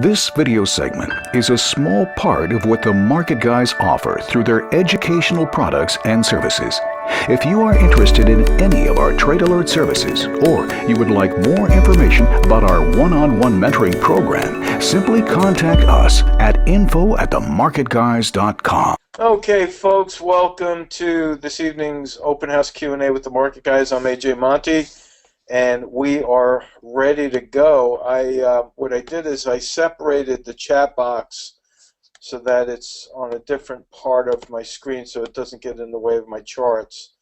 This video segment is a small part of what the market guys offer through their educational products and services. If you are interested in any of our trade alert services, or you would like more information about our one-on-one mentoring program, simply contact us at info@themarketguys.com. Okay, folks, welcome to this evening's open house Q&A with the market guys. I'm AJ Monty, and we are ready to go. What I did is I separated the chat box so that it's on a different part of my screen so it doesn't get in the way of my charts,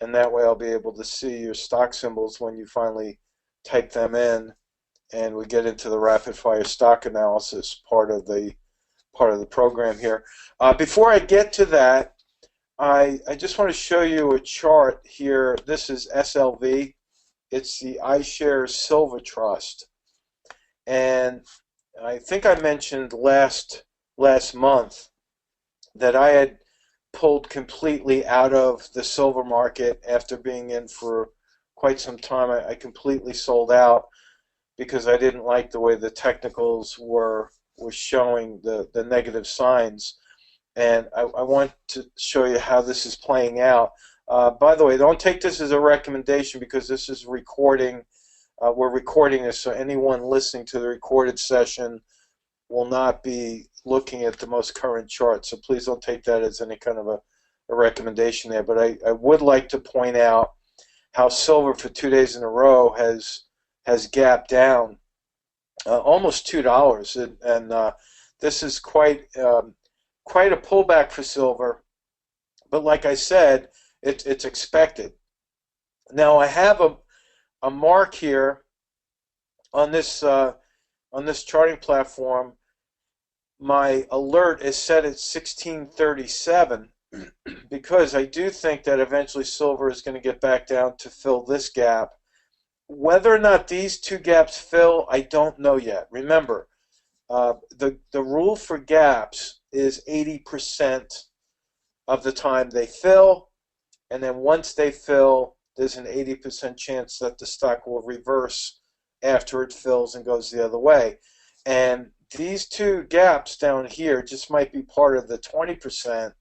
and that way I'll be able to see your stock symbols when you finally type them in and we get into the rapid fire stock analysis part of the program here. Before I get to that, I just want to show you a chart here. This is SLV. It's the iShares Silver Trust, and I think I mentioned last month that I had pulled completely out of the silver market after being in for quite some time. I completely sold out because I didn't like the way the technicals were showing the negative signs, and I want to show you how this is playing out. By the way, don't take this as a recommendation because this is recording. We're recording this, so anyone listening to the recorded session will not be looking at the most current chart. So please don't take that as any kind of a recommendation there. But I would like to point out how silver for 2 days in a row has gapped down almost $2, and this is quite a pullback for silver. But like I said, it's expected. Now I have a mark here on this charting platform. My alert is set at 1637 because I do think that eventually silver is going to get back down to fill this gap. Whether or not these two gaps fill, I don't know yet. Remember, the rule for gaps is 80% of the time they fill. And then once they fill, there's an 80% chance that the stock will reverse after it fills and goes the other way. And these two gaps down here just might be part of the 20%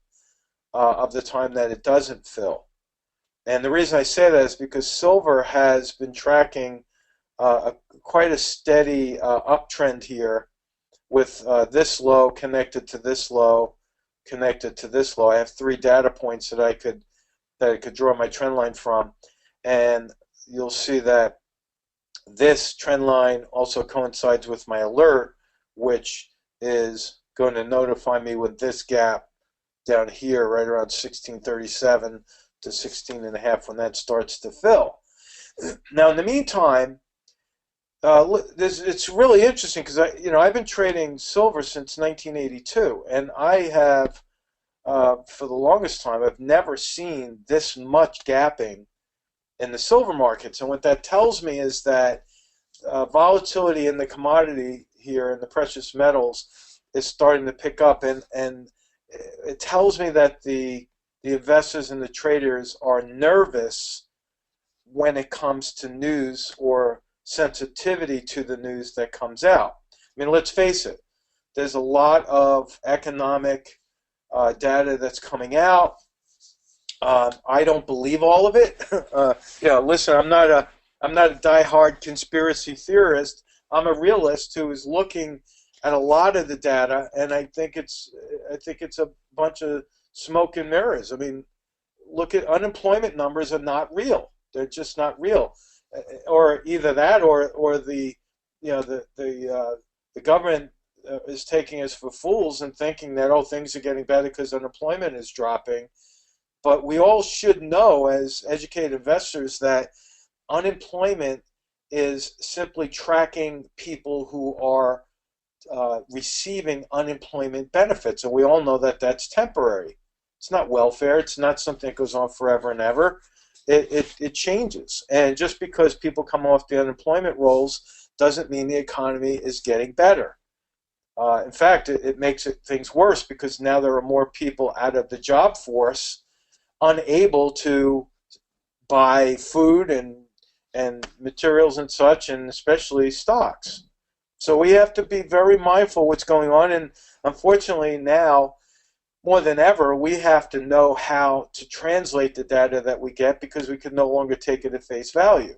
of the time that it doesn't fill. And the reason I say that is because silver has been tracking quite a steady uptrend here with this low connected to this low, connected to this low. I have 3 data points that I could draw my trend line from, and you'll see that this trend line also coincides with my alert, which is going to notify me with this gap down here right around 1637 to 16.5 when that starts to fill. Now in the meantime, it's really interesting because I've been trading silver since 1982, and I have for the longest time, I've never seen this much gapping in the silver markets. And what that tells me is that volatility in the commodity here in the precious metals is starting to pick up. And it tells me that the investors and the traders are nervous when it comes to news or sensitivity to the news that comes out. I mean, let's face it, there's a lot of economic data that's coming out. I don't believe all of it. Listen, I'm not a diehard conspiracy theorist. I'm a realist who is looking at a lot of the data, and I think it's a bunch of smoke and mirrors. I mean, look at unemployment numbers are not real. They're just not real, or either that, or the government is taking us for fools and thinking that, oh, things are getting better because unemployment is dropping. But we all should know as educated investors that unemployment is simply tracking people who are receiving unemployment benefits. And we all know that that's temporary. It's not welfare. It's not something that goes on forever and ever. It changes. And just because people come off the unemployment rolls doesn't mean the economy is getting better. In fact, it makes things worse because now there are more people out of the job force unable to buy food and materials and such, and especially stocks. So we have to be very mindful what's going on. And unfortunately now, more than ever, we have to know how to translate the data that we get because we can no longer take it at face value.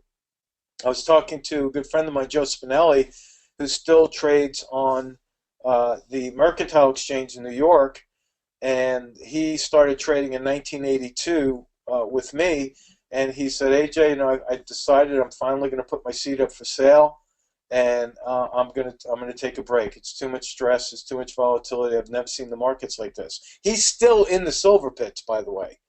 I was talking to a good friend of mine, Joe Spinelli, who still trades on the Mercantile Exchange in New York, and he started trading in 1982 with me. And he said, AJ, I decided I'm finally going to put my seat up for sale, and I'm gonna take a break. It's too much stress. It's too much volatility. I've never seen the markets like this. He's still in the silver pits, by the way.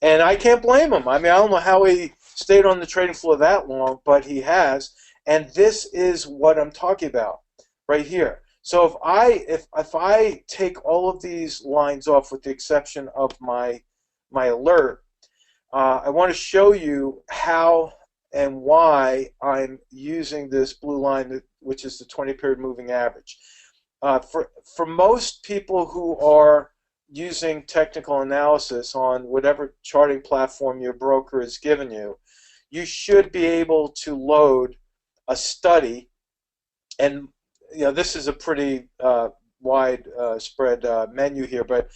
And I can't blame him. I mean, I don't know how he stayed on the trading floor that long, but he has. And this is what I'm talking about right here. So if I take all of these lines off with the exception of my alert, I want to show you how and why I'm using this blue line, which is the 20-period moving average. For most people who are using technical analysis on whatever charting platform your broker has given you, you should be able to load a study. And this is a pretty wide spread menu here, but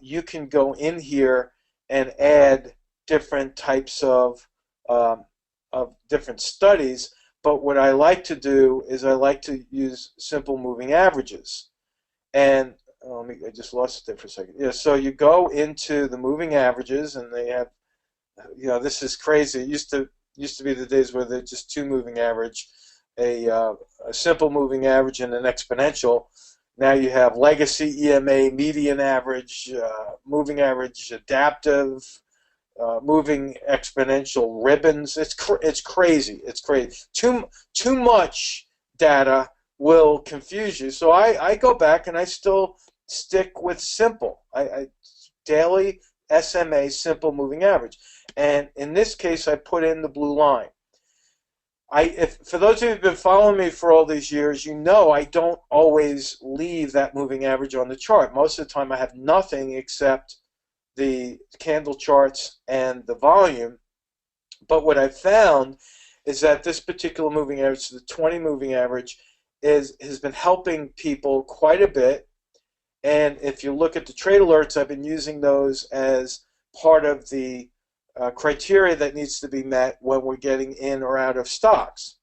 you can go in here and add different types of different studies. But what I like to do is I like to use simple moving averages. And I just lost it there for a second. Yeah, so you go into the moving averages, and they have, this is crazy. It used to be the days where they're just two moving average, a simple moving average, and an exponential. Now you have legacy, EMA, median average, moving average, adaptive, moving exponential, ribbons. It's crazy. It's crazy. Too much data will confuse you. So I go back and I still stick with simple. I daily SMA, simple moving average. And in this case, I put in the blue line. For those of you who've been following me for all these years, you know I don't always leave that moving average on the chart. Most of the time I have nothing except the candle charts and the volume. But what I've found is that this particular moving average, the 20 moving average, has been helping people quite a bit. And if you look at the trade alerts, I've been using those as part of the criteria that needs to be met when we're getting in or out of stocks.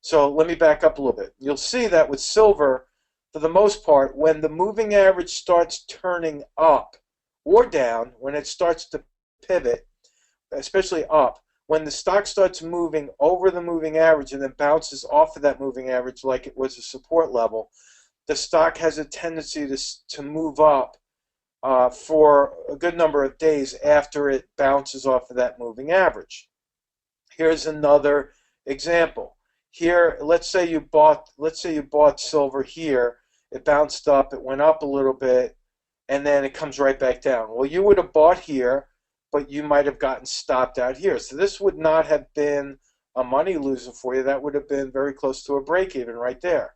So let me back up a little bit. You'll see that with silver, for the most part, when the moving average starts turning up or down, when it starts to pivot, especially up, when the stock starts moving over the moving average and then bounces off of that moving average like it was a support level, the stock has a tendency to move up for a good number of days after it bounces off of that moving average. Here's another example. Here, let's say you bought silver here. It bounced up, it went up a little bit, and then it comes right back down. Well, you would have bought here, but you might have gotten stopped out here. So this would not have been a money loser for you. That would have been very close to a break even right there.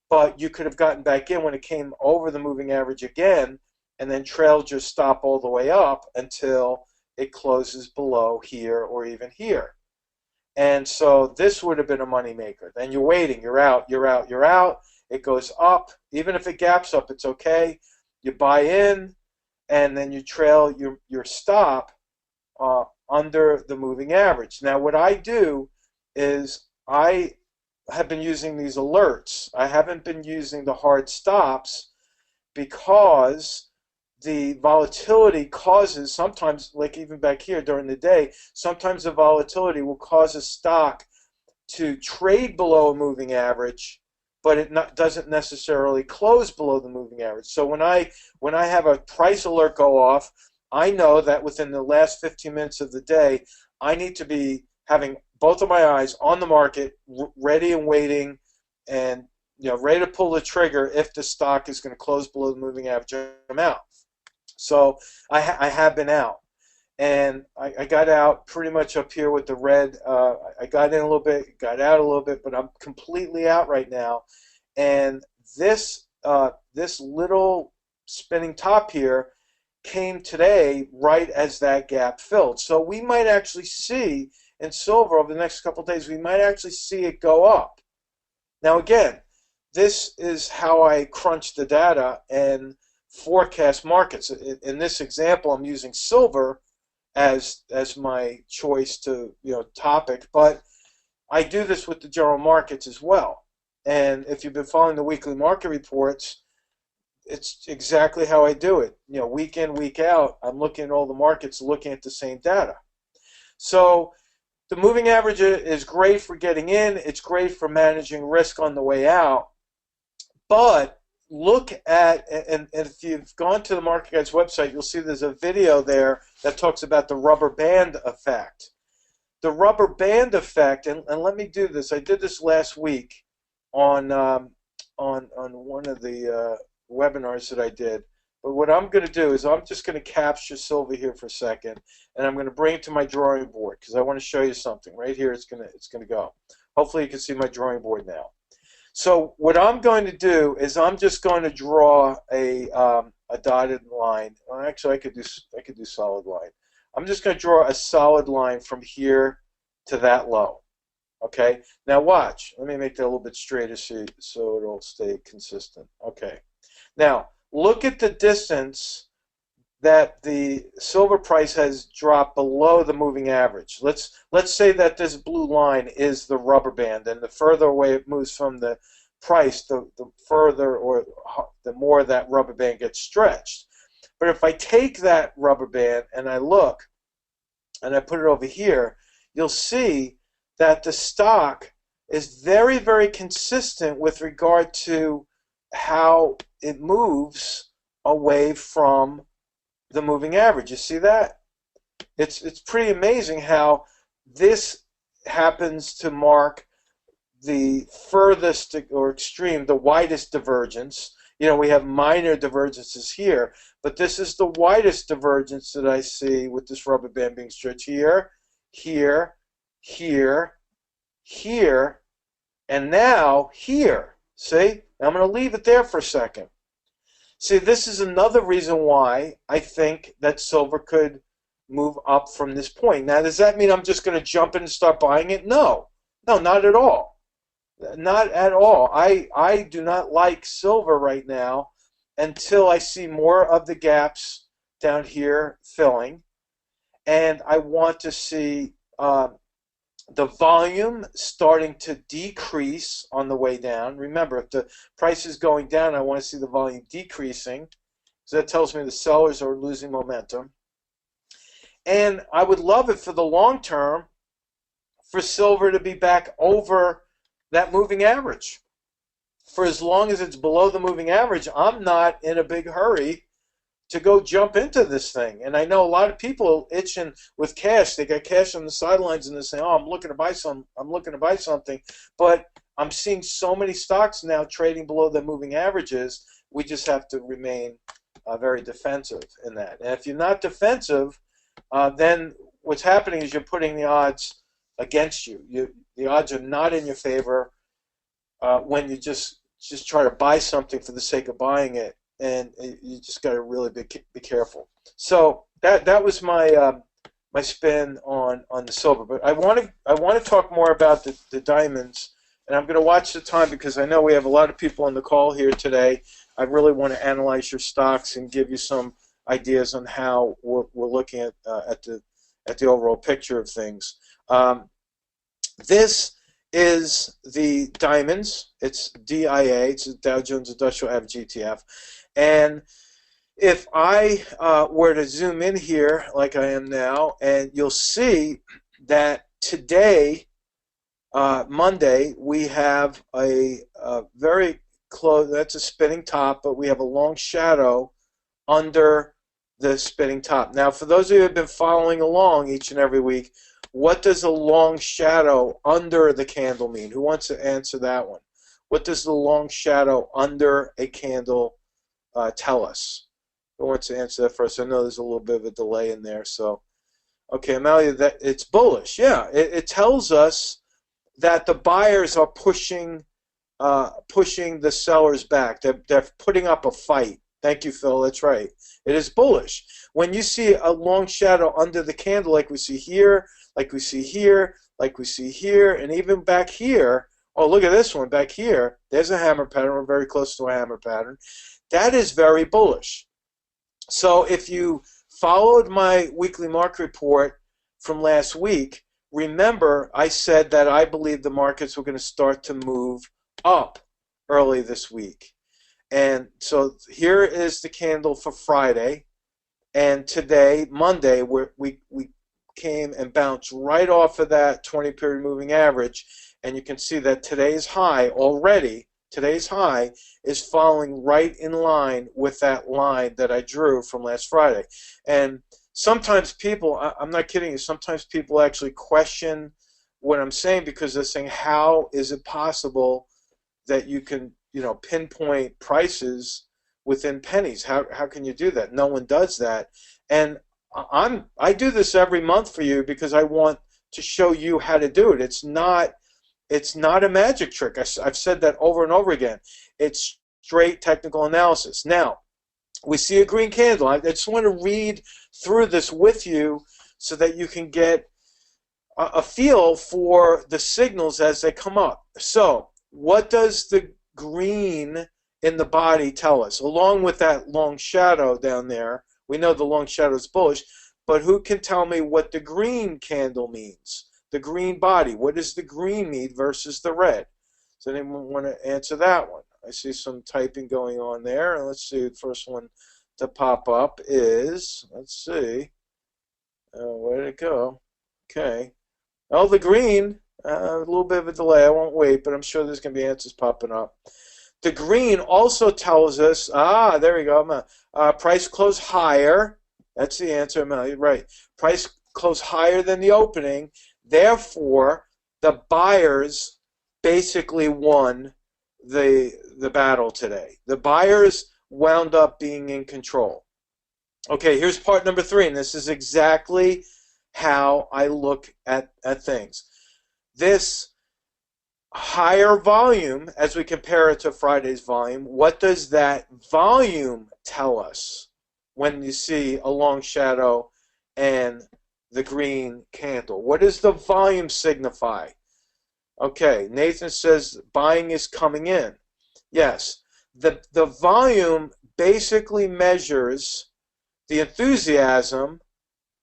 But you could have gotten back in when it came over the moving average again, and then trailed your stop all the way up until it closes below here or even here. And so this would have been a money maker. Then you're waiting, you're out. It goes up. Even if it gaps up, it's okay. You buy in, and then you trail your stop under the moving average. Now what I do is I have been using these alerts. I haven't been using the hard stops because the volatility causes, sometimes, like even back here during the day, sometimes the volatility will cause a stock to trade below a moving average, but it doesn't necessarily close below the moving average. So when I have a price alert go off, I know that within the last 15 minutes of the day, I need to be having both of my eyes on the market, ready and waiting, and ready to pull the trigger if the stock is going to close below the moving average. I'm out. So I have been out, and I got out pretty much up here with the red. I got in a little bit, got out a little bit, but I'm completely out right now. And this little spinning top here came today right as that gap filled. So we might actually see in silver over the next couple of days, we might actually see it go up. Now again, this is how I crunch the data and forecast markets. In this example, I'm using silver as my choice to topic, but I do this with the general markets as well. And if you've been following the weekly market reports, it's exactly how I do it. Week in, week out, I'm looking at all the markets, looking at the same data. So the moving average is great for getting in. It's great for managing risk on the way out. But look at, and if you've gone to the Market Guide's website, you'll see there's a video there that talks about the rubber band effect. The rubber band effect, and let me do this. I did this last week on one of the webinars that I did. But what I'm going to do is I'm just going to capture silver here for a second, and I'm going to bring it to my drawing board because I want to show you something. Right here, it's going to go. Hopefully, you can see my drawing board now. So what I'm going to do is I'm just going to draw a dotted line. Well, actually, I could do solid line. I'm just going to draw a solid line from here to that low. Okay. Now watch. Let me make that a little bit straighter so it'll stay consistent. Okay. Now look at the distance that the silver price has dropped below the moving average. Let's say that this blue line is the rubber band, and the further away it moves from the price, the further or the more that rubber band gets stretched. But if I take that rubber band and I look and I put it over here, you'll see that the stock is very, very consistent with regard to how it moves away from the moving average. You see that? It's pretty amazing how this happens to mark the furthest or extreme, the widest divergence. We have minor divergences here, but this is the widest divergence that I see with this rubber band being stretched here, here, here, here, and now here. See? Now I'm going to leave it there for a second. See, this is another reason why I think that silver could move up from this point. Now, does that mean I'm just going to jump in and start buying it? No. No, not at all. Not at all. I do not like silver right now until I see more of the gaps down here filling. And I want to see the volume starting to decrease on the way down. Remember, if the price is going down, I want to see the volume decreasing. So that tells me the sellers are losing momentum. And I would love it for the long term for silver to be back over that moving average. For as long as it's below the moving average, I'm not in a big hurry to go jump into this thing. And I know a lot of people itching with cash. They got cash on the sidelines and they're saying, "Oh, I'm looking to buy something." But I'm seeing so many stocks now trading below the moving averages. We just have to remain very defensive in that. And if you're not defensive, then what's happening is you're putting the odds against you. The odds are not in your favor when you just try to buy something for the sake of buying it. And you just got to really be careful. So that was my my spin on the silver. But I want to talk more about the diamonds, and I'm going to watch the time because I know we have a lot of people on the call here today. I really want to analyze your stocks and give you some ideas on how we're looking at the overall picture of things. This is the diamonds. It's DIA. It's the Dow Jones Industrial Average ETF. And if I were to zoom in here like I am now, and you'll see that today, Monday, we have a very close, that's a spinning top, but we have a long shadow under the spinning top. Now, for those of you who have been following along each and every week, what does a long shadow under the candle mean? Who wants to answer that one? What does the long shadow under a candle tell us? Who wants to answer that first? I know there's a little bit of a delay in there. So, okay, Amalia, that it's bullish. Yeah, it tells us that the buyers are pushing the sellers back. They're putting up a fight. Thank you, Phil. That's right. It is bullish. When you see a long shadow under the candle, like we see here, like we see here, like we see here, and even back here, Oh, look at this one back here. There's a hammer pattern. We're very close to a hammer pattern. That is very bullish. So if you followed my weekly market report from last week, remember I said that I believe the markets were going to start to move up early this week. And so here is the candle for Friday. And today, Monday, we came and bounced right off of that 20-period moving average. And you can see that today's high already, today's high is falling right in line with that line that I drew from last Friday. And sometimes people, I'm not kidding you, sometimes people actually question what I'm saying because they're saying, how is it possible that you can, pinpoint prices within pennies? How can you do that? No one does that. And I do this every month for you because I want to show you how to do it. It's not a magic trick. I've said that over and over again. It's straight technical analysis. Now, we see a green candle. I just want to read through this with you so that you can get a feel for the signals as they come up. So, what does the green in the body tell us? Along with that long shadow down there, we know the long shadow is bullish, but who can tell me what the green candle means? The green body. What does the green mean versus the red? Does anyone want to answer that one? I see some typing going on there. And let's see, the first one to pop up is, let's see, where did it go? Okay. Oh, the green, a little bit of a delay. I won't wait, but I'm sure there's going to be answers popping up. The green also tells us, there we go, price close higher. That's the answer, right. Price close higher than the opening. Therefore, the buyers basically won the battle today. The buyers wound up being in control. Okay, here's part number 3, and this is exactly how I look at things. This higher volume, as we compare it to Friday's volume, what does that volume tell us when you see a long shadow and the green candle? What does the volume signify? Okay, Nathan says buying is coming in. Yes, the volume basically measures the enthusiasm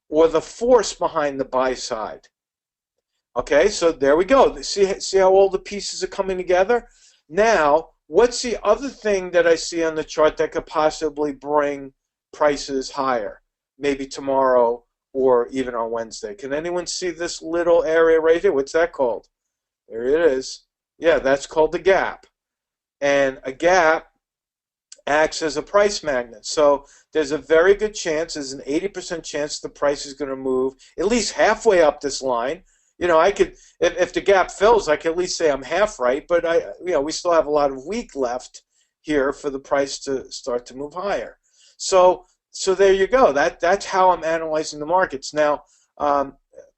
or the force behind the buy side. Okay, so there we go. See how all the pieces are coming together? Now, what's the other thing that I see on the chart that could possibly bring prices higher? Maybe tomorrow or even on Wednesday. Can anyone see this little area right here? What's that called? There it is. Yeah, that's called the gap. And a gap acts as a price magnet. So there's a very good chance, there's an 80% chance the price is going to move at least halfway up this line. I could, if the gap fills, I could at least say I'm half right, but we still have a lot of week left here for the price to start to move higher. So there you go. That's how I'm analyzing the markets. Now, I'm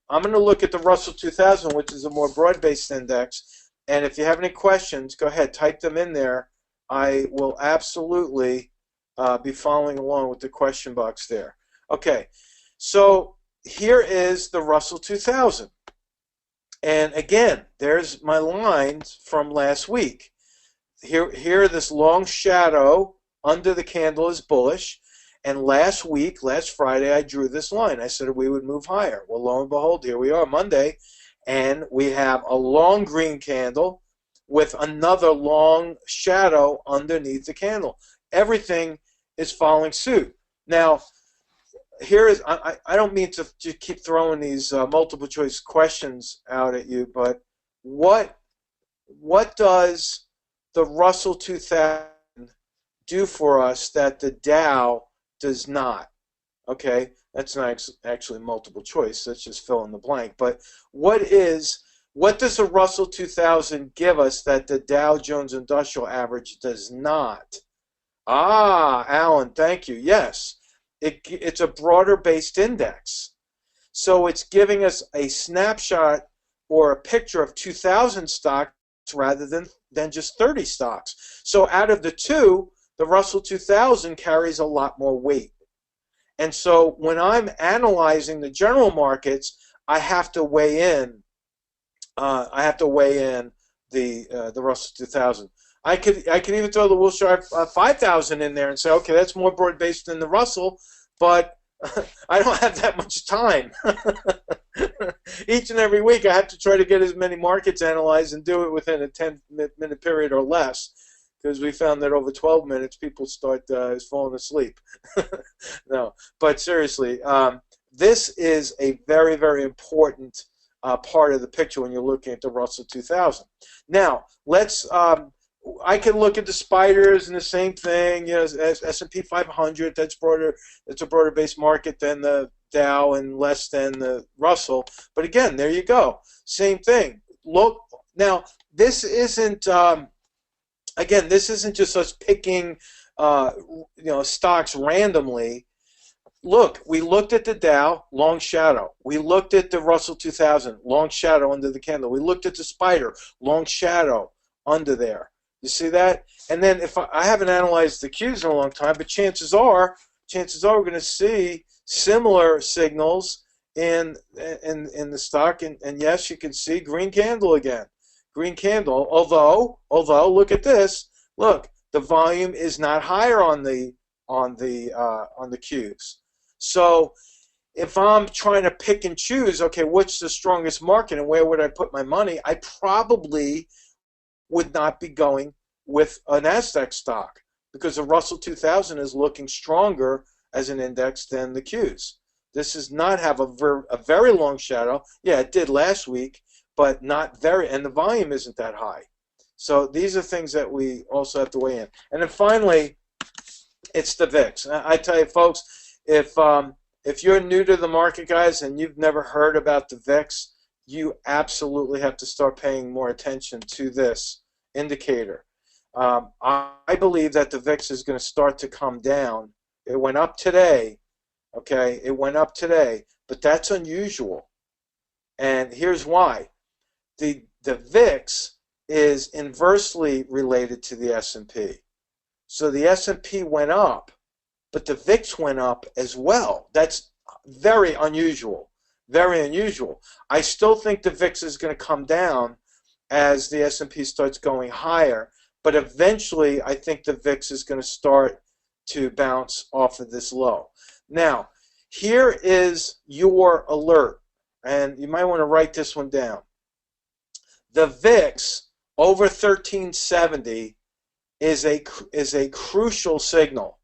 going to look at the Russell 2000, which is a more broad-based index. And if you have any questions, go ahead, type them in there. I will absolutely be following along with the question box there. Okay, so here is the Russell 2000. And again, there's my lines from last week. Here, this long shadow under the candle is bullish. And last Friday, I drew this line. I said we would move higher. Well, lo and behold, here we are Monday. And we have a long green candle with another long shadow underneath the candle. Everything is following suit. Now, here is, I don't mean to keep throwing these multiple choice questions out at you, but what does the Russell 2000 do for us that the Dow does not? Okay, that's not actually multiple choice. Let's just fill in the blank. But what does the Russell 2000 give us that the Dow Jones Industrial Average does not? Alan, thank you. Yes, it's a broader based index. So it's giving us a snapshot or a picture of 2,000 stocks rather than just 30 stocks. So out of the two, the Russell 2000 carries a lot more weight. And so when I'm analyzing the general markets, I have to weigh in the Russell 2000. I could even throw the Wilshire 5000 in there and say, okay, that's more broad based than the Russell, but I don't have that much time. Each and every week, I have to try to get as many markets analyzed and do it within a 10-minute period or less, because we found that over 12 minutes, people start falling asleep. No, but seriously, this is a very, very important part of the picture when you're looking at the Russell 2000. Now, let's. I can look at the spiders and the same thing. You know, S&P 500. That's broader. It's a broader based market than the Dow and less than the Russell. But again, there you go. Same thing. Look now. This isn't. Again, this isn't just us picking, stocks randomly. Look, we looked at the Dow, long shadow. We looked at the Russell 2000, long shadow under the candle. We looked at the spider, long shadow under there. You see that? And then if I haven't analyzed the Qs in a long time, but chances are we're going to see similar signals in the stock. And yes, you can see green candle again. Green candle. Although look at this. Look, the volume is not higher on the Qs. So if I'm trying to pick and choose, okay, what's the strongest market and where would I put my money? I probably would not be going with a NASDAQ stock because the Russell 2000 is looking stronger as an index than the Qs. This does not have a very long shadow. Yeah, it did last week, but not very, and the volume isn't that high. So these are things that we also have to weigh in. And then finally, it's the VIX. I tell you, folks, if you're new to the market, guys, and you've never heard about the VIX, you absolutely have to start paying more attention to this indicator. I believe that the VIX is going to start to come down. It went up today, okay? It went up today, but that's unusual. And here's why. The VIX is inversely related to the S&P. So the S&P went up, but the VIX went up as well. That's very unusual. Very unusual. I still think the VIX is going to come down as the S&P starts going higher, but eventually I think the VIX is going to start to bounce off of this low. Now, here is your alert, and you might want to write this one down. The VIX over 1370 is a crucial signal.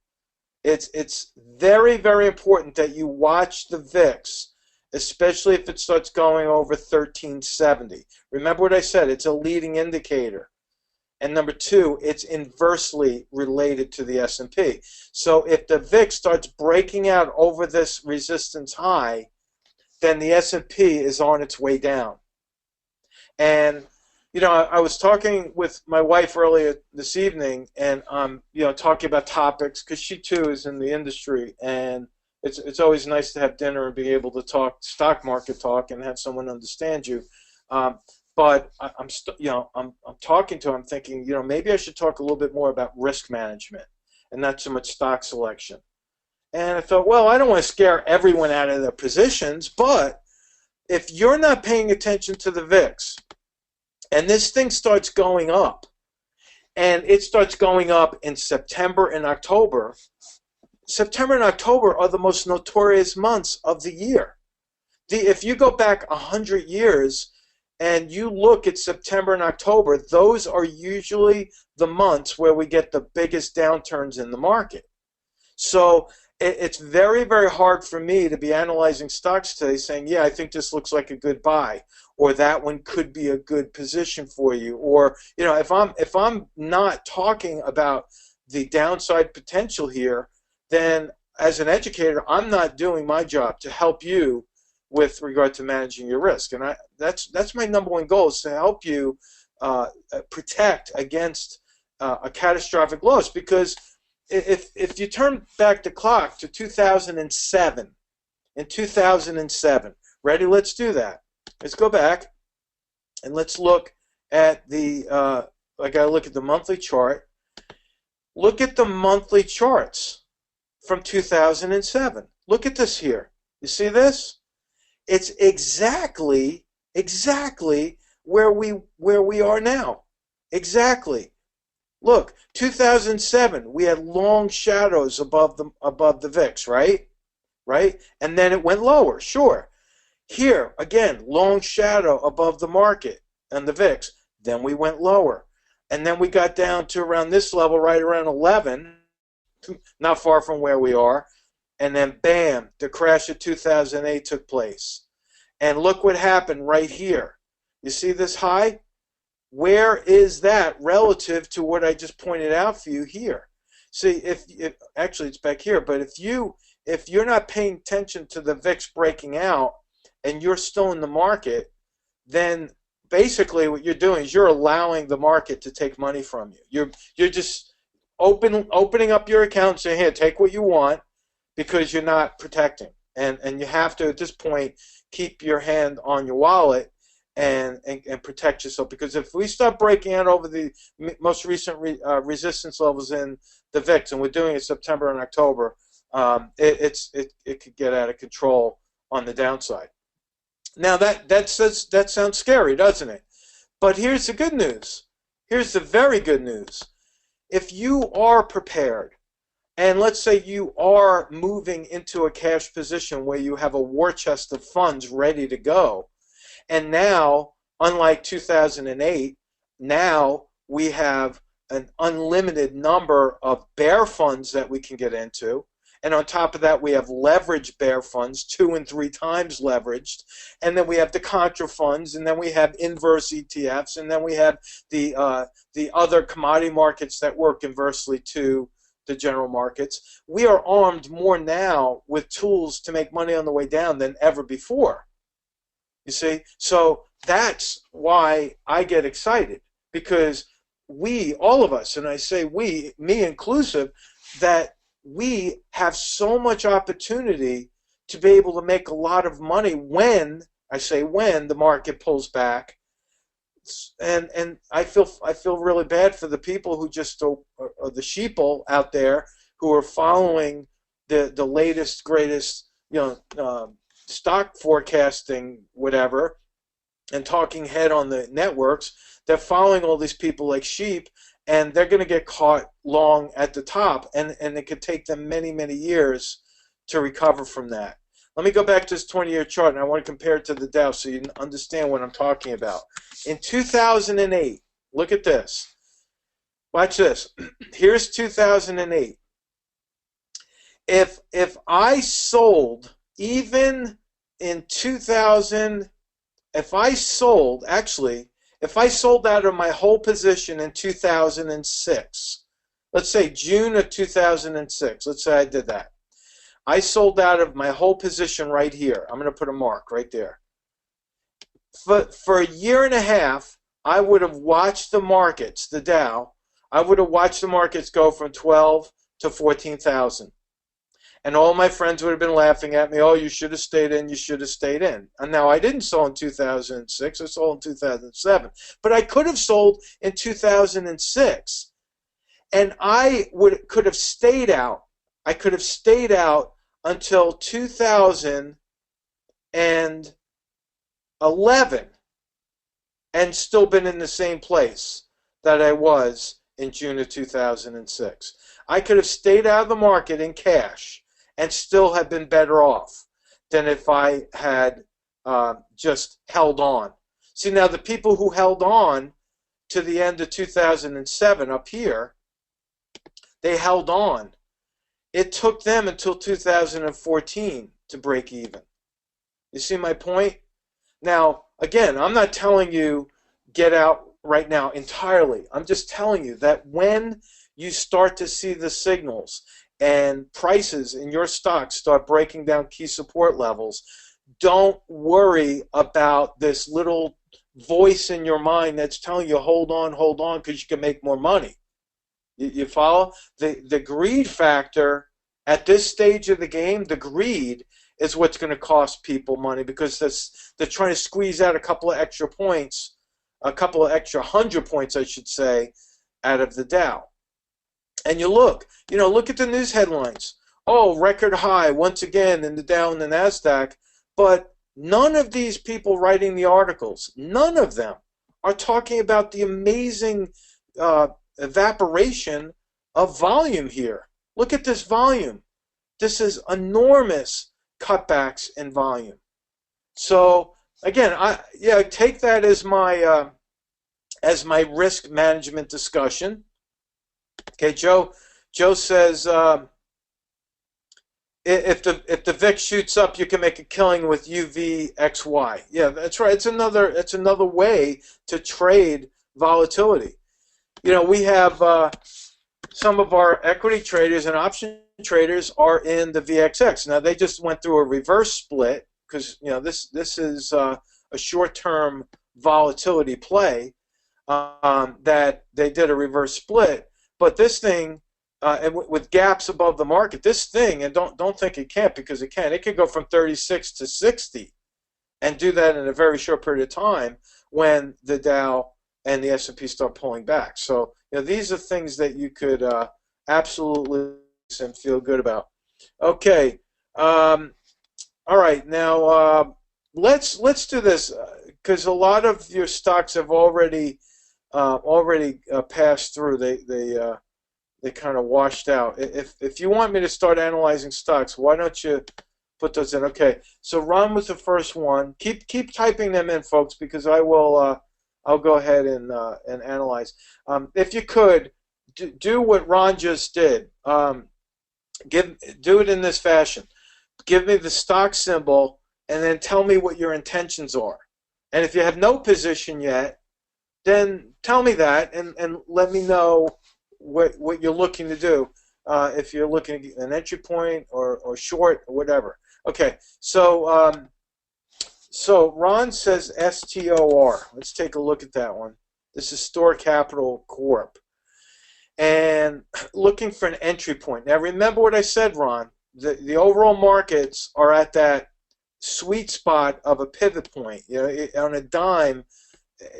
It's very, very important that you watch the VIX, especially if it starts going over 1370. Remember what I said, it's a leading indicator. And number two, it's inversely related to the S&P. So if the VIX starts breaking out over this resistance high, then the S&P is on its way down. And you know, I was talking with my wife earlier this evening, and talking about topics because she too is in the industry, and it's always nice to have dinner and be able to talk stock market talk and have someone understand you. But I'm talking to her. I'm thinking, maybe I should talk a little bit more about risk management and not so much stock selection. And I thought, well, I don't want to scare everyone out of their positions, but if you're not paying attention to the VIX, and this thing starts going up, and it starts going up in September and October. September and October are the most notorious months of the year. If you go back 100 years and you look at September and October, those are usually the months where we get the biggest downturns in the market. So it's very, very hard for me to be analyzing stocks today saying, yeah, I think this looks like a good buy, or that one could be a good position for you. Or, if I'm not talking about the downside potential here, then as an educator, I'm not doing my job to help you with regard to managing your risk. And that's my number one goal, is to help you protect against a catastrophic loss. Because if you turn back the clock to 2007, in 2007, ready? Let's do that. Let's go back and let's look at the, I got to look at the monthly chart. Look at the monthly charts from 2007. Look at this here. You see this? It's exactly where we are now. Exactly. Look, 2007, we had long shadows above the VIX, right? Right? And then it went lower, sure. Here, again, long shadow above the market and the VIX. Then we went lower. And then we got down to around this level, right around 11, not far from where we are. And then, bam, the crash of 2008 took place. And look what happened right here. You see this high? Where is that relative to what I just pointed out for you here? See, if actually it's back here, but if you're not paying attention to the VIX breaking out and you're still in the market, then basically what you're doing is you're allowing the market to take money from you. You're just opening up your account and saying, here, take what you want, because you're not protecting. And you have to, at this point, keep your hand on your wallet and protect yourself. Because if we start breaking out over the most recent resistance levels in the VIX, and we're doing it September and October, it could get out of control on the downside. Now that sounds scary, doesn't it? But here's the good news. Here's the very good news. If you are prepared, and let's say you are moving into a cash position where you have a war chest of funds ready to go, and now, unlike 2008, now we have an unlimited number of bear funds that we can get into. And on top of that, we have leveraged bear funds, 2 and 3 times leveraged. And then we have the contra funds, and then we have inverse ETFs, and then we have the other commodity markets that work inversely to the general markets. We are armed more now with tools to make money on the way down than ever before. You see? So that's why I get excited, because we, all of us, and I say we, me inclusive, that we have so much opportunity to be able to make a lot of money when, I say when, the market pulls back. And I feel really bad for the people who just are the sheeple out there who are following the latest, greatest, stock forecasting, whatever, and talking head on the networks. They're following all these people like sheep, and they're going to get caught long at the top, and it could take them many, many years to recover from that. Let me go back to this 20-year chart, and I want to compare it to the Dow so you understand what I'm talking about. In 2008, look at this. Watch this. Here's 2008. If I sold, even in 2000, if I sold out of my whole position in 2006, let's say June of 2006, let's say I did that. I sold out of my whole position right here. I'm going to put a mark right there. For a year and a half, I would have watched the markets, the Dow, I would have watched the markets go from 12 to 14,000. And all my friends would have been laughing at me, oh, you should have stayed in, you should have stayed in. And now I didn't sell in 2006, I sold in 2007. But I could have sold in 2006. And I could have stayed out. I could have stayed out until 2011 and still been in the same place that I was in June of 2006. I could have stayed out of the market in cash and still have been better off than if I had just held on. See, now the people who held on to the end of 2007 up here, they held on. It took them until 2014 to break even. You see my point? Now, again, I'm not telling you get out right now entirely. I'm just telling you that when you start to see the signals and prices in your stocks start breaking down key support levels, don't worry about this little voice in your mind that's telling you hold on, because you can make more money. You follow? The greed factor at this stage of the game, the greed is what's going to cost people money, because they're trying to squeeze out a couple of extra points, a couple of extra 100 points, I should say, out of the Dow. And you look at the news headlines. Oh, record high once again in the Dow and the NASDAQ. But none of these people writing the articles, none of them are talking about the amazing evaporation of volume here. Look at this volume. This is enormous cutbacks in volume. So again, take that as my risk management discussion. Okay, Joe says if the VIX shoots up, you can make a killing with UVXY. Yeah, that's right. It's another way to trade volatility. We have some of our equity traders and option traders are in the VXX. Now they just went through a reverse split because this is a short-term volatility play that they did a reverse split. But this thing, and with gaps above the market, this thing, and don't think it can't, because it can. It could go from 36 to 60 and do that in a very short period of time when the Dow and the S&P start pulling back. So these are things that you could absolutely and feel good about. Okay, all right. Now let's do this because a lot of your stocks have already passed through. They kind of washed out. If you want me to start analyzing stocks, why don't you put those in? Okay. So Ron was the first one. Keep typing them in, folks, because I will. I'll go ahead and analyze. If you could do what Ron just did. Do it in this fashion. Give me the stock symbol and then tell me what your intentions are. And if you have no position yet, then tell me that and let me know what you're looking to do. If you're looking at an entry point or short or whatever. Okay, so Ron says STOR. Let's take a look at that one. This is Store Capital Corp. And looking for an entry point. Now remember what I said, Ron. The overall markets are at that sweet spot of a pivot point. On a dime.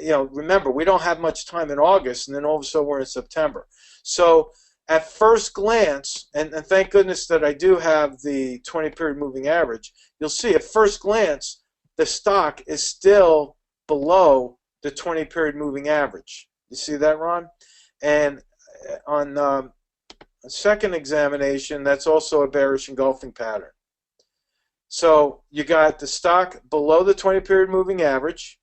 Remember, we don't have much time in August, and then all of a sudden we're in September. So at first glance, and thank goodness that I do have the 20-period moving average, you'll see at first glance the stock is still below the 20-period moving average. You see that, Ron? And on a second examination, that's also a bearish engulfing pattern. So you got the stock below the 20-period moving average,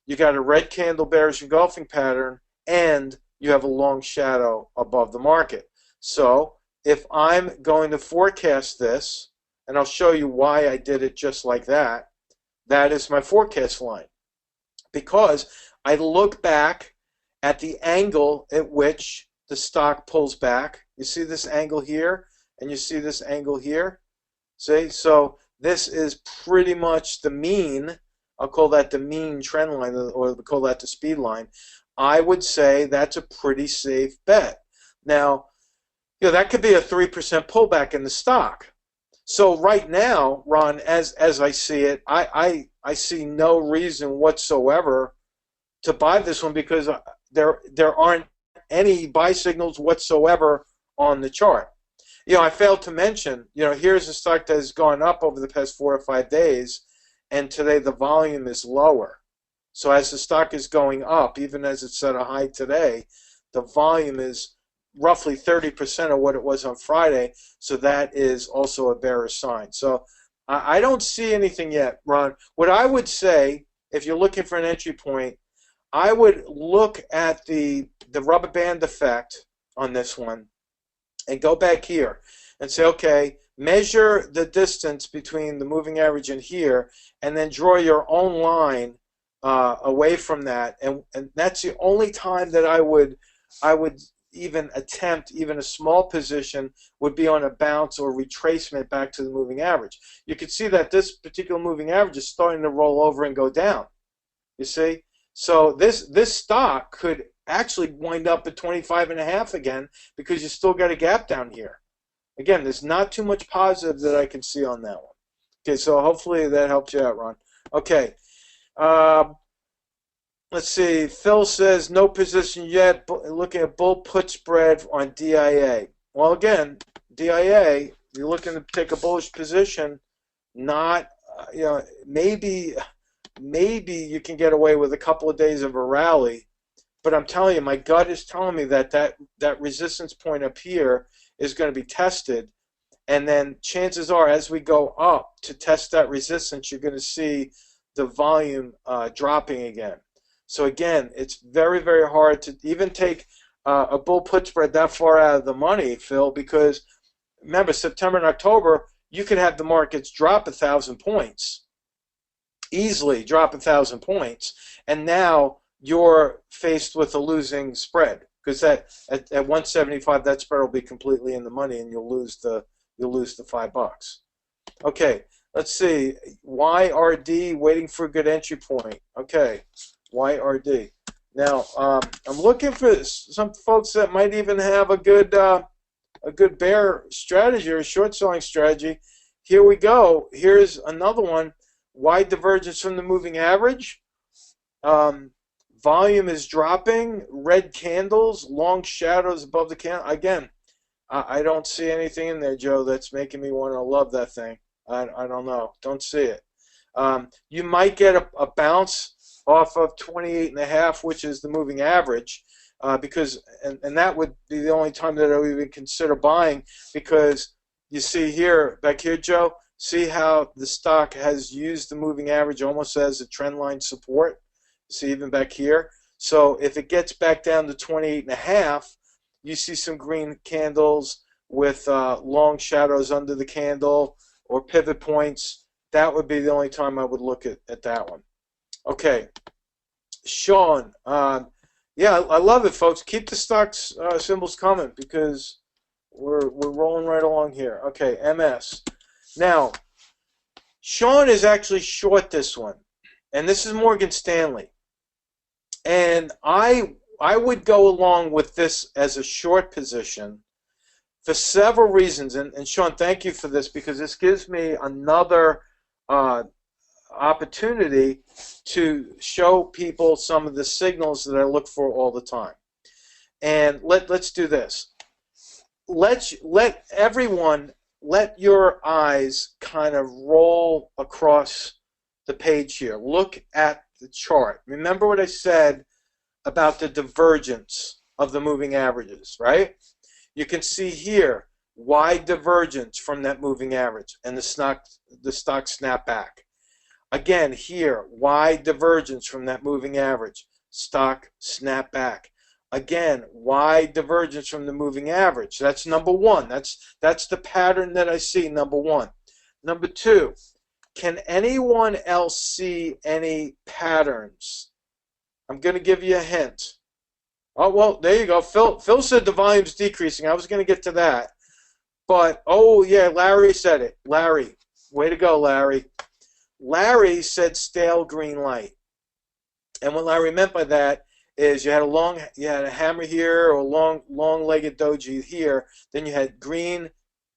you got a red candle bearish engulfing pattern, and you have a long shadow above the market. So if I'm going to forecast this, and I'll show you why I did it just like that, that is my forecast line. Because I look back at the angle at which the stock pulls back. You see this angle here, and you see this angle here. See, so this is pretty much the mean. I'll call that the mean trend line, or we'll call that the speed line. I would say that's a pretty safe bet. Now, that could be a 3% pullback in the stock. So right now, Ron, as I see it, I see no reason whatsoever to buy this one because there aren't any buy signals whatsoever on the chart. I failed to mention, here's a stock that has gone up over the past 4 or 5 days, and today the volume is lower. So as the stock is going up, even as it's at a high today, the volume is roughly 30% of what it was on Friday, so that is also a bearish sign. So I don't see anything yet, Ron. What I would say, if you're looking for an entry point, I would look at the rubber band effect on this one and go back here and say, okay, measure the distance between the moving average and here, and then draw your own line away from that. And that's the only time that I would even attempt even a small position would be on a bounce or retracement back to the moving average. You can see that this particular moving average is starting to roll over and go down. You see? So this stock could actually wind up at 25.5 again because you still got a gap down here. Again, there's not too much positive that I can see on that one. Okay, so hopefully that helps you out, Ron. Okay. Let's see. Phil says no position yet. Looking at bull put spread on DIA. Well, again, DIA, you're looking to take a bullish position. Not, maybe maybe you can get away with a couple of days of a rally. But I'm telling you, my gut is telling me that resistance point up here is going to be tested. And then chances are, as we go up to test that resistance, you're going to see the volume dropping again. So again, it's very, very hard to even take a bull put spread that far out of the money, Phil, because remember, September and October, you could have the markets drop 1,000 points, easily drop 1,000 points, and now you're faced with a losing spread, because at 175, that spread will be completely in the money, and you'll lose the $5. Okay, let's see. YRD, waiting for a good entry point. Okay, YRD. Now, I'm looking for some folks that might even have a good bear strategy or a short selling strategy. Here we go. Here's another one. Wide divergence from the moving average. Volume is dropping. Red candles, long shadows above the candle. Again, I don't see anything in there, Joe, that's making me want to love that thing. I don't know. Don't see it. You might get a bounce off of 28.5, which is the moving average, because and that would be the only time that I would even consider buying, because you see here, back here, Joe, see how the stock has used the moving average almost as a trend line support. See, even back here. So if it gets back down to 28.5, you see some green candles with long shadows under the candle or pivot points. That would be the only time I would look at that one. Okay, Sean. Yeah, I love it, folks. Keep the stocks symbols coming, because we're rolling right along here. Okay, MS. Now, Sean is actually short this one, and this is Morgan Stanley. And I would go along with this as a short position for several reasons. And Sean, thank you for this, because this gives me another opportunity to show people some of the signals that I look for all the time. And let's do this. Let your eyes kind of roll across the page here. Look at the chart. Remember what I said about the divergence of the moving averages, right? You can see here wide divergence from that moving average, and the stock snap back. Again, here, wide divergence from that moving average, stock snap back. Again, wide divergence from the moving average. That's number one. That's the pattern that I see, number one. Number two, can anyone else see any patterns? I'm going to give you a hint. Oh, well, there you go. Phil said the volume's decreasing. I was going to get to that. But, oh, yeah, Larry said it. Larry. Way to go, Larry. Larry said stale green light. And what Larry meant by that is you had a hammer here, or long-legged doji here. Then you had green,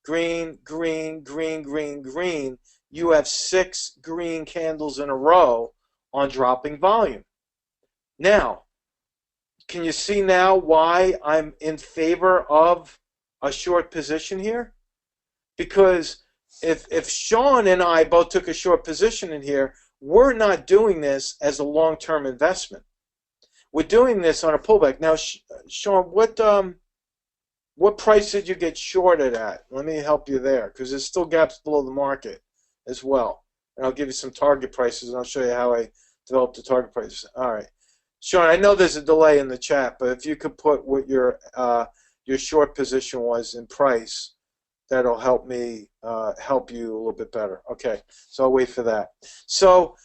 green, green, green, green, green. You have 6 green candles in a row on dropping volume. Now, can you see now why I'm in favor of a short position here? Because if Sean and I both took a short position in here, we're not doing this as a long-term investment. We're doing this on a pullback. Now, Sean, what price did you get shorted at? Let me help you there, because there's still gaps below the market as well. And I'll give you some target prices, and I'll show you how I developed the target prices. All right. Sean, I know there's a delay in the chat, but if you could put what your short position was in price, that'll help me help you a little bit better. Okay, so I'll wait for that. So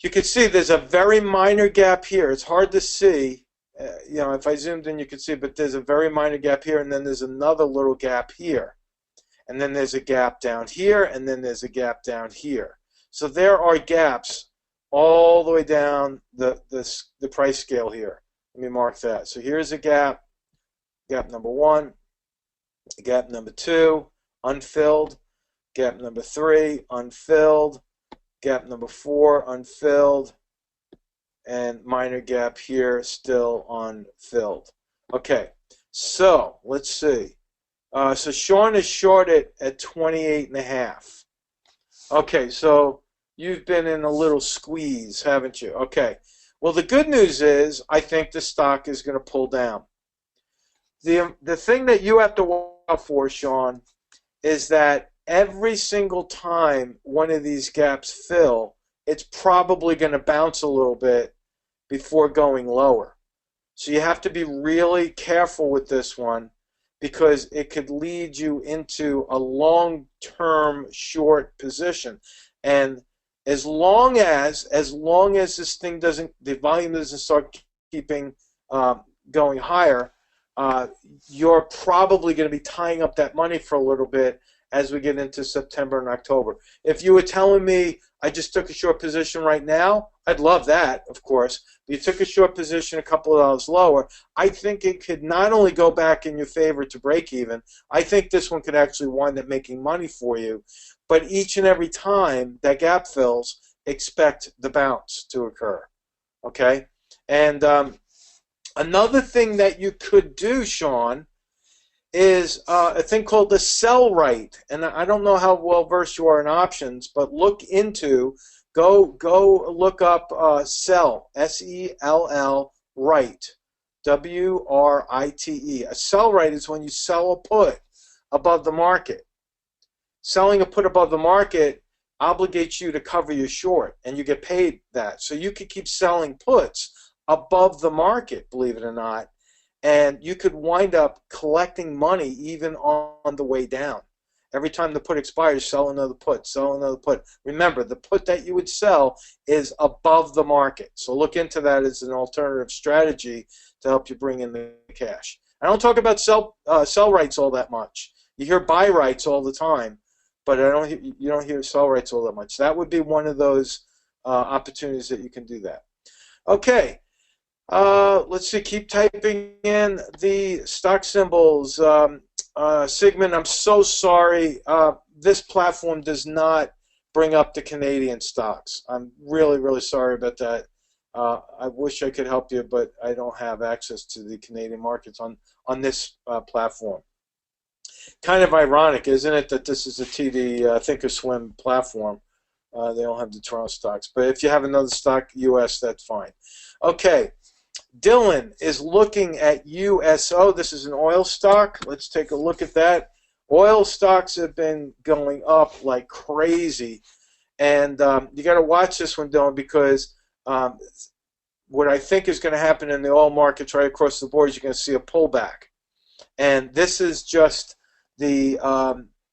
you can see there's a very minor gap here. It's hard to see. If I zoomed in, you can see, but there's a very minor gap here, and then there's another little gap here. And then there's a gap down here, and then there's a gap down here. So there are gaps all the way down the price scale here. Let me mark that. So here's a gap number 1, gap number 2, unfilled, gap number 3, unfilled, gap number 4, unfilled, and minor gap here, still unfilled. Okay, so let's see. So Sean is shorted at 28.5. Okay, so you've been in a little squeeze, haven't you? Okay. Well, the good news is I think the stock is going to pull down. The thing that you have to watch out for, Sean, is that every single time one of these gaps fill, it's probably going to bounce a little bit before going lower. So you have to be really careful with this one because it could lead you into a long-term short position. And as long as this thing doesn't, the volume doesn't start keeping going higher, you're probably going to be tying up that money for a little bit as we get into September and October. If you were telling me I just took a short position right now, I'd love that, of course. But you took a short position a couple of dollars lower, I think it could not only go back in your favor to break even, I think this one could actually wind up making money for you. But each and every time that gap fills, expect the bounce to occur. Okay? And another thing that you could do, Sean, is a thing called the sell right. And I don't know how well versed you are in options, but look into, go look up sell, S-E-L-L, right, W-R-I-T-E. A sell right is when you sell a put above the market. Selling a put above the market obligates you to cover your short, and you get paid that. So you could keep selling puts above the market, believe it or not, and you could wind up collecting money even on the way down. Every time the put expires, sell another put, sell another put. Remember, the put that you would sell is above the market. So look into that as an alternative strategy to help you bring in the cash. I don't talk about sell rights all that much. You hear buy rights all the time, but you don't hear sell rights all that much. That would be one of those opportunities that you can do that. Okay. Let's see, keep typing in the stock symbols. Sigmund, I'm so sorry. This platform does not bring up the Canadian stocks. I'm really, really sorry about that. I wish I could help you, but I don't have access to the Canadian markets on this platform. Kind of ironic, isn't it, that this is a TD Thinkorswim platform. They don't have the Toronto stocks. But if you have another stock, US, that's fine. Okay. Dylan is looking at USO. This is an oil stock. Let's take a look at that. Oil stocks have been going up like crazy. And you got to watch this one, Dylan, because what I think is going to happen in the oil markets right across the board is you're going to see a pullback. And this is just the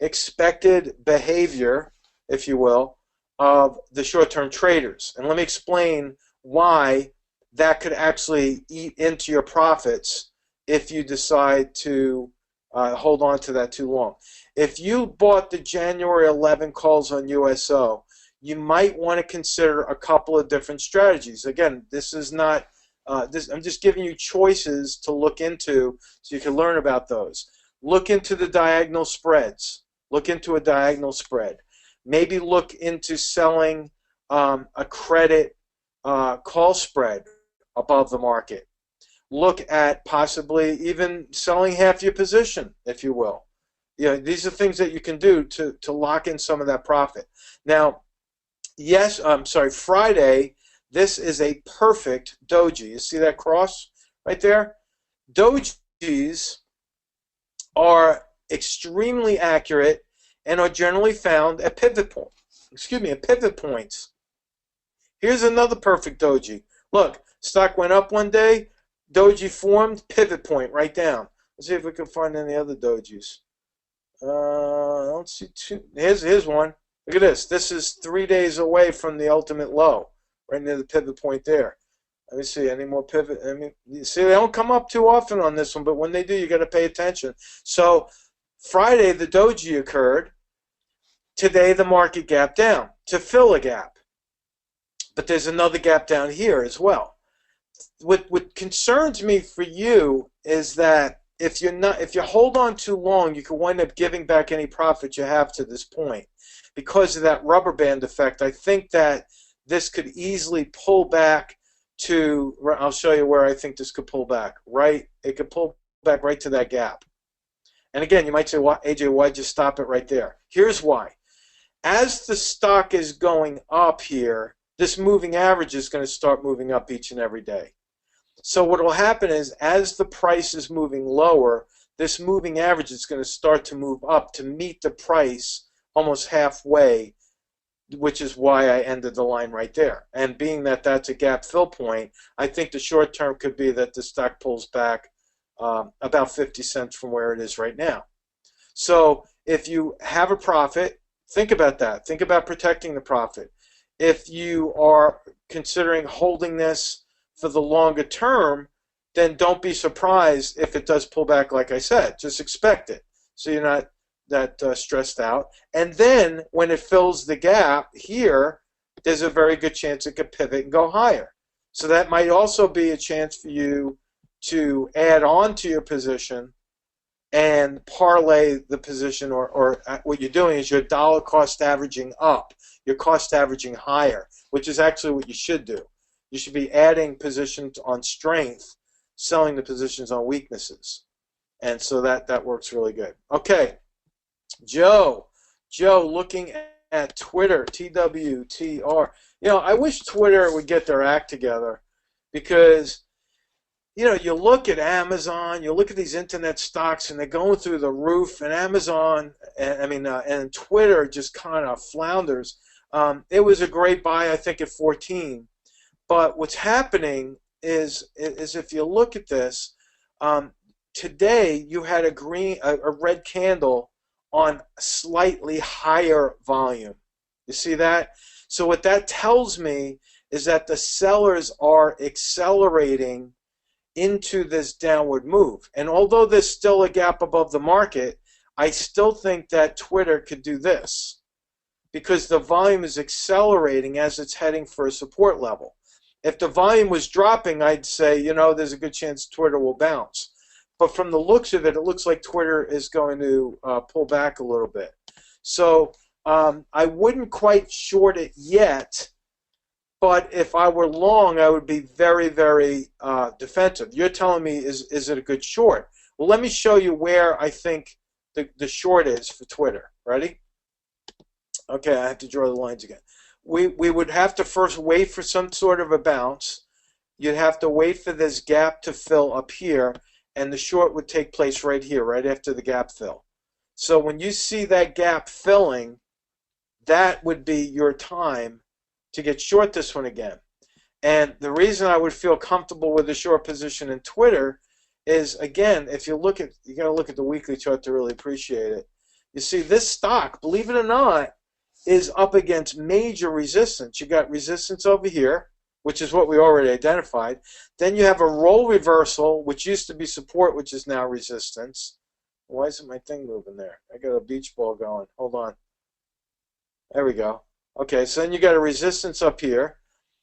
expected behavior, if you will, of the short-term traders. And let me explain why that could actually eat into your profits if you decide to hold on to that too long. If you bought the January 11 calls on USO, you might want to consider a couple of different strategies. Again, this is not, I'm just giving you choices to look into so you can learn about those. Look into the diagonal spreads. Look into a diagonal spread. Maybe look into selling a credit call spread above the market. Look at possibly even selling half your position, if you will. You know, these are things that you can do to lock in some of that profit. Now, yes, I'm sorry, Friday, this is a perfect doji. You see that cross right there? Dojis are extremely accurate and are generally found at pivot points. Here's another perfect doji. Look, stock went up one day, doji formed, pivot point right down. Let's see if we can find any other dojis. I don't see two. Here's one. Look at this. This is 3 days away from the ultimate low, right near the pivot point there. Let me see, any more pivot? I mean, you see, they don't come up too often on this one, but when they do, you got to pay attention. So Friday, the doji occurred. Today, the market gap down to fill a gap. But there's another gap down here as well. What concerns me for you is that if you hold on too long, you can wind up giving back any profit you have to this point. Because of that rubber band effect, I think that this could easily pull back to, I'll show you where I think this could pull back. Right, it could pull back right to that gap. And again, you might say, well, AJ, why'd you stop it right there? Here's why. as the stock is going up here, this moving average is going to start moving up each and every day. So what will happen is, as the price is moving lower, this moving average is going to start to move up to meet the price almost halfway, which is why I ended the line right there. And being that that's a gap fill point, I think the short term could be that the stock pulls back about 50 cents from where it is right now. So if you have a profit, think about that. Think about protecting the profit. If you are considering holding this for the longer term, then don't be surprised if it does pull back, like I said. Just expect it, so you're not that stressed out. And then when it fills the gap here, there's a very good chance it could pivot and go higher. So that might also be a chance for you to add on to your position and parlay the position, or what you're doing is you're dollar cost averaging up. You're cost averaging higher, which is actually what you should do. You should be adding positions on strength, selling the positions on weaknesses. And so that works really good. Okay, Joe, looking at Twitter, TWTR. I wish Twitter would get their act together, because you look at Amazon, you look at these internet stocks, and they're going through the roof, and Amazon, and Twitter just kind of flounders. It was a great buy, I think, at 14. But what's happening is if you look at this, today you had a red candle on slightly higher volume. You see that? So what that tells me is that the sellers are accelerating into this downward move. And although there's still a gap above the market, I still think that Twitter could do this, because the volume is accelerating as it's heading for a support level. If the volume was dropping, I'd say, there's a good chance Twitter will bounce. But from the looks of it, it looks like Twitter is going to pull back a little bit. So I wouldn't quite short it yet, but if I were long, I would be very, very defensive. You're telling me, is it a good short? Well, let me show you where I think the short is for Twitter. Ready? Okay, I have to draw the lines again. We would have to first wait for some sort of a bounce. You'd have to wait for this gap to fill up here, and the short would take place right here, right after the gap fill. So when you see that gap filling, that would be your time to get short this one again. And the reason I would feel comfortable with a short position in Twitter is, again, if you got to look at the weekly chart to really appreciate it. You see, this stock, believe it or not, is up against major resistance. You got resistance over here, which is what we already identified. Then you have a roll reversal, which used to be support, which is now resistance. Why isn't my thing moving there? I got a beach ball going. Hold on. There we go. Okay, so then you got a resistance up here.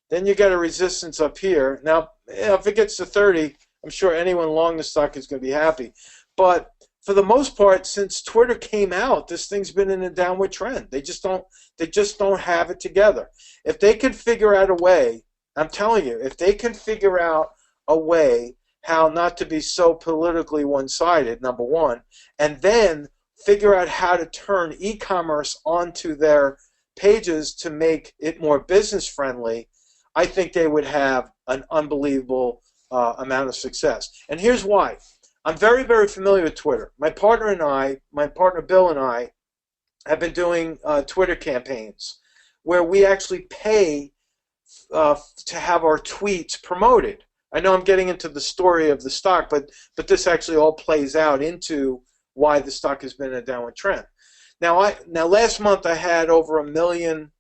Then you got a resistance up here. Now, if it gets to 30, I'm sure anyone long the stock is going to be happy. But for the most part, since Twitter came out, this thing's been in a downward trend. They just don't have it together. If they could figure out a way, I'm telling you, if they can figure out a way how not to be so politically one-sided, number one, and then figure out how to turn e-commerce onto their pages to make it more business-friendly, I think they would have an unbelievable amount of success. And here's why. I'm very, very familiar with Twitter. My partner Bill and I, have been doing Twitter campaigns where we actually pay to have our tweets promoted. I know I'm getting into the story of the stock, but this actually all plays out into why the stock has been in a downward trend. Now last month I had over 1 million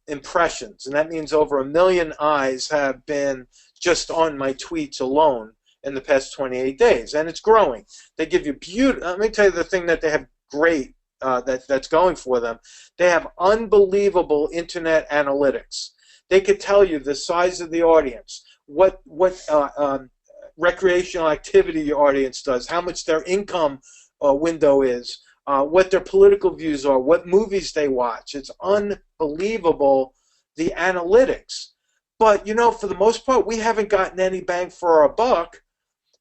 impressions, and that means over 1 million eyes have been just on my tweets alone in the past 28 days, and it's growing. They give you beautiful. Let me tell you the thing that they have great that's going for them. They have unbelievable internet analytics. They could tell you the size of the audience, what recreational activity your audience does, how much their income window is, what their political views are, what movies they watch. It's unbelievable, the analytics. But, for the most part, we haven't gotten any bang for our buck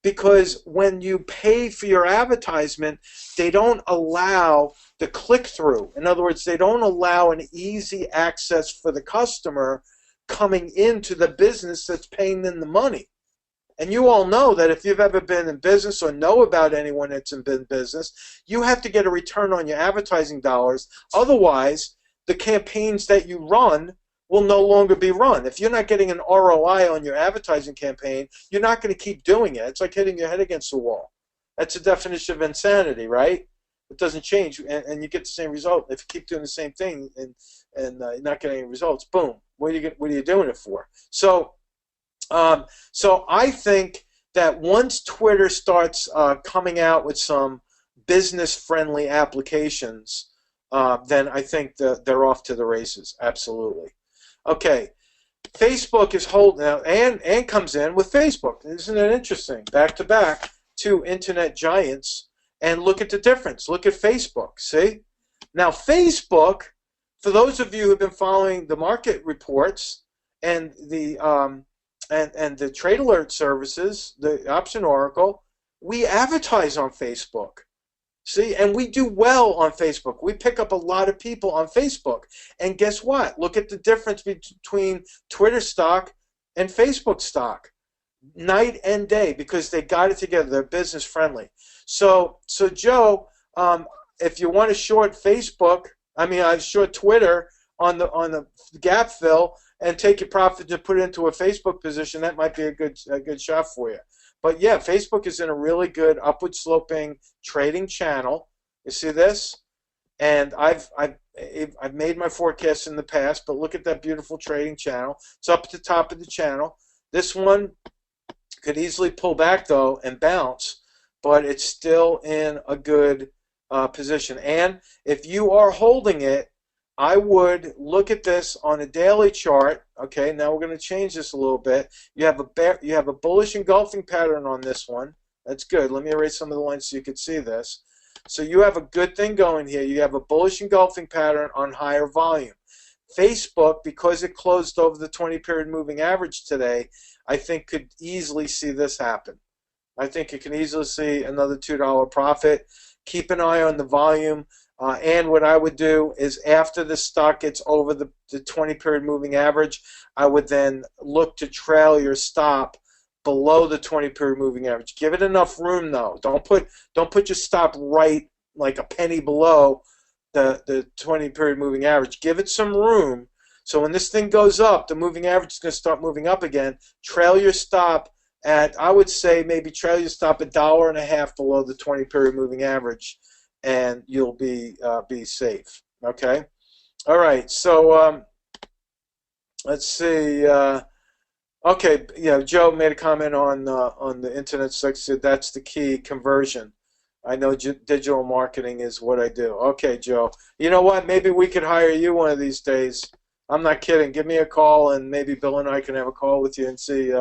because when you pay for your advertisement, they don't allow the click-through. In other words, they don't allow an easy access for the customer coming into the business that's paying them the money. And you all know that if you've ever been in business or know about anyone that's in business, you have to get a return on your advertising dollars. Otherwise, the campaigns that you run will no longer be run. If you're not getting an ROI on your advertising campaign, you're not going to keep doing it. It's like hitting your head against the wall. That's the definition of insanity, right? It doesn't change, and you get the same result. If you keep doing the same thing and you're not getting any results, boom, what are you doing it for? So I think that once Twitter starts coming out with some business-friendly applications, then I think that they're off to the races. Absolutely. Okay, Facebook is holding now, and comes in with Facebook. Isn't it interesting? Back to back, two internet giants, and look at the difference. Look at Facebook. See? Now, Facebook, for those of you who've been following the market reports and the trade alert services, the Option Oracle, we advertise on Facebook. See, and we do well on Facebook. We pick up a lot of people on Facebook. And guess what? Look at the difference between Twitter stock and Facebook stock. Night and day, because they got it together. They're business friendly. So Joe, if you want to short Facebook, short Twitter on the gap fill and take your profit to put it into a Facebook position, that might be a good shot for you. But yeah, Facebook is in a really good upward sloping trading channel. You see this? And I've made my forecasts in the past, but look at that beautiful trading channel. It's up at the top of the channel. This one could easily pull back though and bounce, but it's still in a good position. And if you are holding it, I would look at this on a daily chart. Okay, now we're going to change this a little bit. You have a bullish engulfing pattern on this one. That's good. Let me erase some of the lines so you can see this. So you have a good thing going here. You have a bullish engulfing pattern on higher volume. Facebook, because it closed over the 20-period moving average today, I think could easily see this happen. I think you can easily see another $2 profit. Keep an eye on the volume. And what I would do is after the stock gets over the 20-period moving average, I would then look to trail your stop below the 20-period moving average. Give it enough room, though. Don't put your stop right like a penny below the 20-period moving average. Give it some room. So when this thing goes up, the moving average is going to start moving up again. Trail your stop at, I would say, maybe trail your stop $1.50 below the 20-period moving average, and you'll be safe. Okay. All right. So let's see. Okay. Yeah. Joe made a comment on the internet sex. Said that's the key, conversion. I know digital marketing is what I do. Okay, Joe. You know what? Maybe we could hire you one of these days. I'm not kidding. Give me a call, and maybe Bill and I can have a call with you and see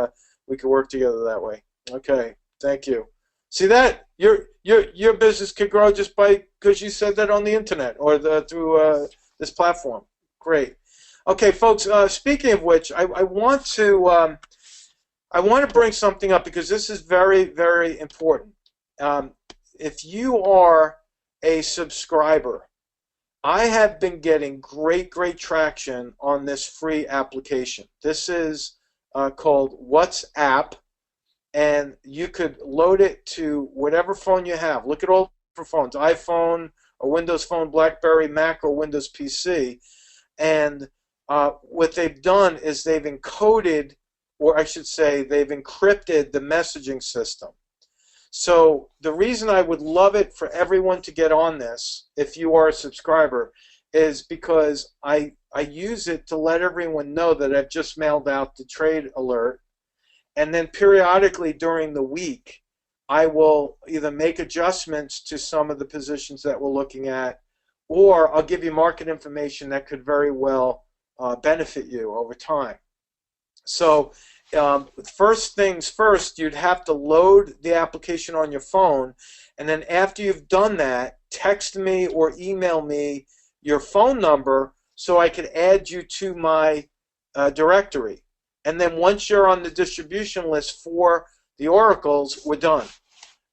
we can work together that way. Okay. Thank you. See that? Your business could grow just because you said that on the internet or through this platform. Great. Okay, folks. Speaking of which, I want to bring something up because this is very, very important. If you are a subscriber, I have been getting great traction on this free application. This is called WhatsApp. And you could load it to whatever phone you have. Look at all different phones, iPhone, a Windows Phone, BlackBerry, Mac, or Windows PC. And what they've done is they've encoded, or I should say, they've encrypted the messaging system. So the reason I would love it for everyone to get on this, if you are a subscriber, is because I use it to let everyone know that I've just mailed out the trade alert. And then periodically during the week, I will either make adjustments to some of the positions that we're looking at, or I'll give you market information that could very well benefit you over time. So first things first, you'd have to load the application on your phone, and then after you've done that, text me or email me your phone number so I could add you to my directory. And then once you're on the distribution list for the oracles, we're done.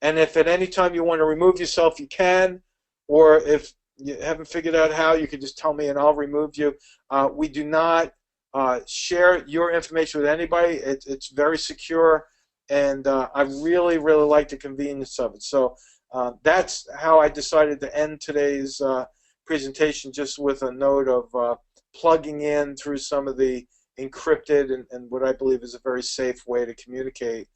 And if at any time you want to remove yourself, you can. Or if you haven't figured out how, you can just tell me and I'll remove you. We do not share your information with anybody. It's very secure, and I really, really like the convenience of it. So that's how I decided to end today's presentation, just with a note of plugging in through some of the encrypted and what I believe is a very safe way to communicate.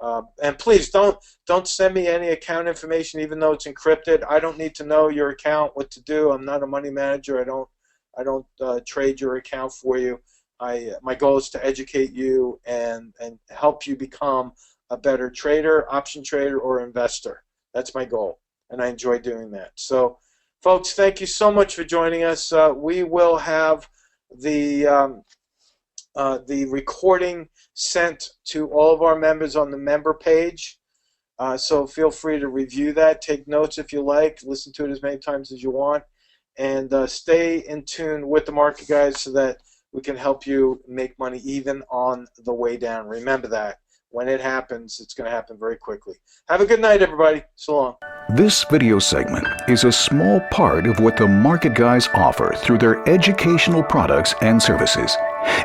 And please don't send me any account information, even though it's encrypted. I don't need to know your account, what to do. I'm not a money manager. I don't trade your account for you. My goal is to educate you and help you become a better trader, option trader, or investor. That's my goal, and I enjoy doing that. So, folks, thank you so much for joining us. We will have the recording sent to all of our members on the member page. So feel free to review that, take notes if you like, listen to it as many times as you want, and stay in tune with the market guys so that we can help you make money even on the way down. Remember that. When it happens, it's going to happen very quickly. Have a good night, everybody. So long. This video segment is a small part of what the market guys offer through their educational products and services.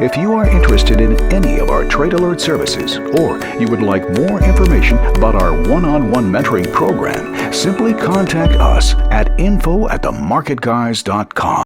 If you are interested in any of our Trade Alert services, or you would like more information about our one-on-one mentoring program, simply contact us at info@themarketguys.com.